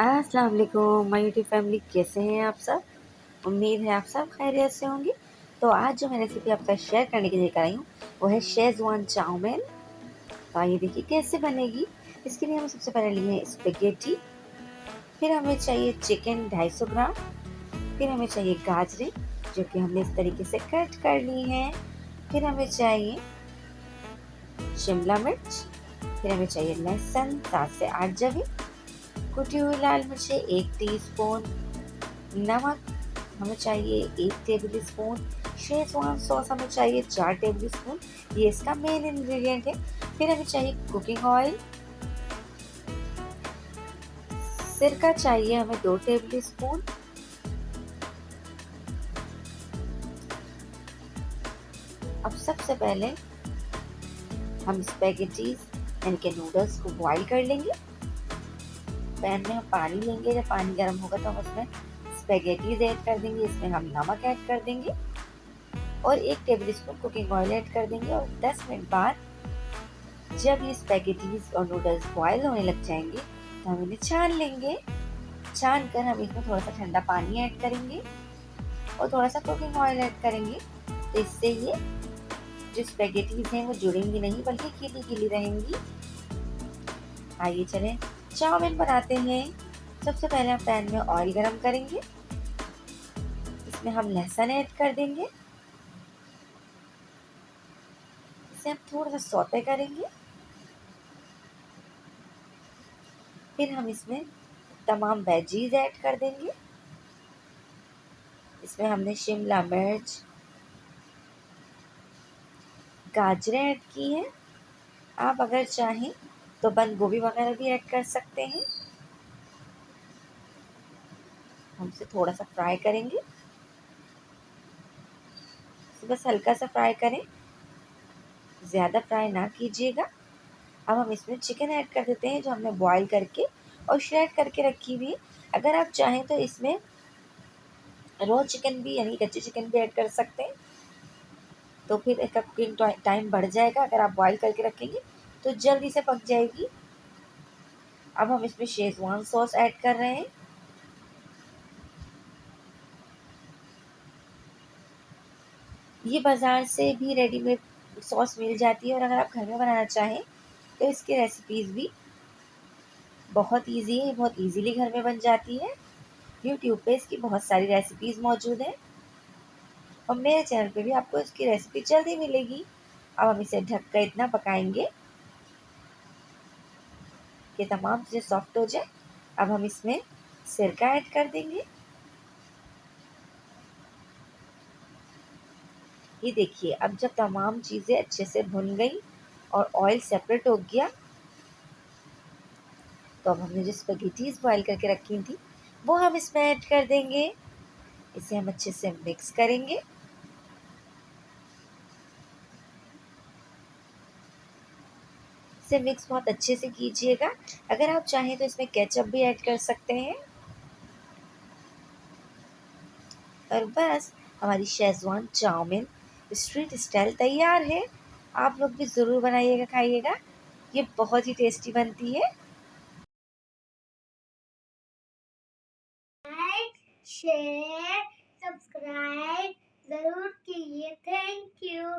अस्सलाम वालेकुम my YouTube family, कैसे हैं आप सब। उम्मीद है आप सब खैरियत से होंगे। तो आज जो मैं रेसिपी आपका शेयर करने के लिए कर रही हूँ वो है शेज़वान चाउमीन। तो आइए देखिए कैसे बनेगी। इसके लिए हम सबसे पहले लिए हैं स्पेगेटी, फिर हमें चाहिए चिकन 250 ग्राम, फिर हमें चाहिए गाजरें जो कि हमने इस तरीके से कट कर ली हैं, फिर हमें चाहिए शिमला मिर्च, फिर हमें चाहिए लहसुन 7 से 8 जवे, कुटी हुई लाल मिर्चें 1 टीस्पून, नमक हमें चाहिए 1 टेबल स्पून, शेज़वान सॉस हमें चाहिए 4 टेबल स्पून, ये इसका मेन इंग्रेडिएंट है। फिर हमें चाहिए कुकिंग ऑयल, सिरका चाहिए हमें 2 टेबल स्पून, अब सबसे पहले हम स्पेगेटीज यानी कि नूडल्स को बॉईल कर लेंगे। पैन में हम पानी लेंगे, जब पानी गर्म होगा तो हम उसमें स्पेगेटीज ऐड कर देंगे, इसमें हम नमक ऐड कर देंगे और 1 table spoon cooking oil add कर देंगे। और 10 मिनट बाद जब ये स्पेगेटीज और नूडल्स बॉयल होने लग जाएंगे तो हम इन्हें छान लेंगे। छान कर हम इसमें थोड़ा सा ठंडा पानी ऐड करेंगे और थोड़ा सा कुकिंग ऑयल ऐड करेंगे, तो इससे ये जो स्पेगेटीज हैं वो जुड़ेंगी नहीं बल्कि गीली गीली रहेंगी। आइए चलें चाउमीन बनाते हैं। सबसे पहले हम पैन में ऑयल गरम करेंगे, इसमें हम लहसुन ऐड कर देंगे, इसे हम थोड़ा सा सौते करेंगे। फिर हम इसमें तमाम वेजीज ऐड कर देंगे। इसमें हमने शिमला मिर्च, गाजरें ऐड की हैं। आप अगर चाहें तो बंद गोभी वगैरह भी ऐड कर सकते हैं। हम इसे थोड़ा सा फ्राई करेंगे, बस हल्का सा फ्राई करें, ज़्यादा फ्राई ना कीजिएगा। अब हम इसमें चिकन ऐड कर देते हैं जो हमने बॉईल करके और श्रेड करके रखी हुई है। अगर आप चाहें तो इसमें रॉ चिकन भी यानी कच्चे चिकन भी ऐड कर सकते हैं, तो फिर इसका कुकिंग टाइम बढ़ जाएगा। अगर आप बॉईल करके रखेंगे तो जल्दी से पक जाएगी। अब हम इसमें शेज़वान सॉस ऐड कर रहे हैं। ये बाज़ार से भी रेडीमेड सॉस मिल जाती है और अगर आप घर में बनाना चाहें तो इसकी रेसिपीज़ भी बहुत ईजी है, बहुत ईजीली घर में बन जाती है। यूट्यूब पे इसकी बहुत सारी रेसिपीज़ मौजूद हैं और मेरे चैनल पे भी आपको इसकी रेसिपी जल्दी मिलेगी। अब हम इसे ढक कर इतना पकाएंगे कि तमाम चीज़ें सॉफ्ट हो जाए। अब हम इसमें सिरका ऐड कर देंगे। ये देखिए अब जब तमाम चीज़ें अच्छे से भुन गई और ऑयल सेपरेट हो गया तो अब हमने जो स्पैगेटीज बॉईल करके रखी थी वो हम इसमें ऐड कर देंगे। इसे हम अच्छे से मिक्स करेंगे। इसे मिक्स बहुत अच्छे से कीजिएगा। अगर आप चाहें तो इसमें केचप भी ऐड कर सकते हैं। और बस हमारी शेज़वान चाउमीन स्ट्रीट स्टाइल तैयार है। आप लोग भी ज़रूर बनाइएगा, खाइएगा, ये बहुत ही टेस्टी बनती है। लाइक, शेयर, सब्सक्राइब ज़रूर कीजिए। Thank you.